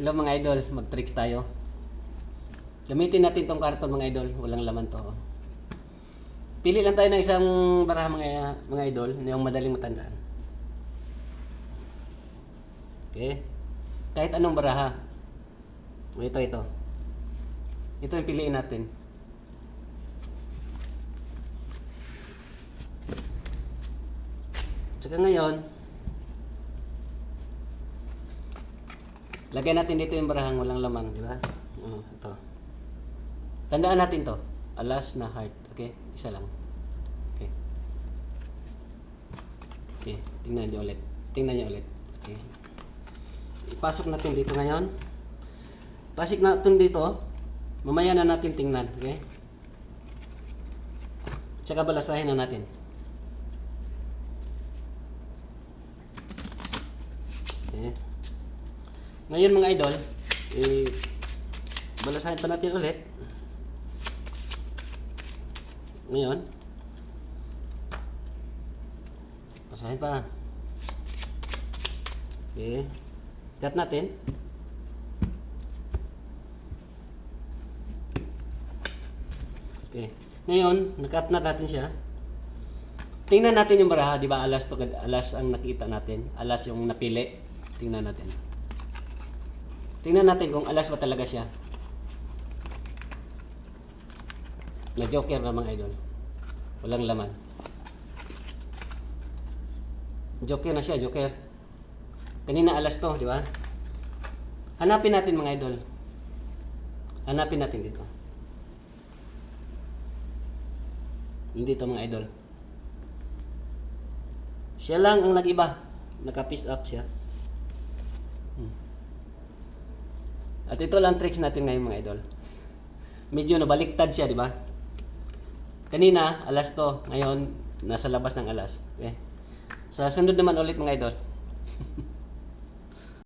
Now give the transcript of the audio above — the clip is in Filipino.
Hello mga idol, mag-tricks tayo. Gamitin natin tong karton mga idol, walang laman to. Pili lang tayo ng isang baraha mga idol, yung madaling matandaan. Okay? Kahit anong baraha. Ito. Ito yung piliin natin. Tsaka ngayon, lagay natin dito yung barahang walang laman, di ba? Ito. Tandaan natin to. Alas na heart. Okay? Isa lang. Okay. Okay. Tingnan nyo ulit. Okay. Ipasok natin dito ngayon. Pasok natin dito. Mamaya na natin tingnan. Okay? Tsaka balasahin na natin. Okay. Ngayon mga idol, balasahin pa natin ulit. Ngayon, basahin pa. Okay. Cut natin. Okay. Ngayon, nakat na natin siya. Tingnan natin yung baraha, di ba? Alas ang nakita natin. Alas yung napili. Tingnan natin. Tingnan natin kung alas ba talaga siya. Na joker na mga idol. Walang laman. Joker na siya, joker. Kanina alas to, di ba? Hanapin natin mga idol. Hanapin natin dito. Hindi to mga idol. Siya lang ang nag-iba. Naka-piece up siya. At ito lang tricks natin ngayon mga idol. Medyo nabaliktad siya, di ba? Kanina, alas to. Ngayon, nasa labas ng alas. Okay? Sa sunod naman ulit mga idol.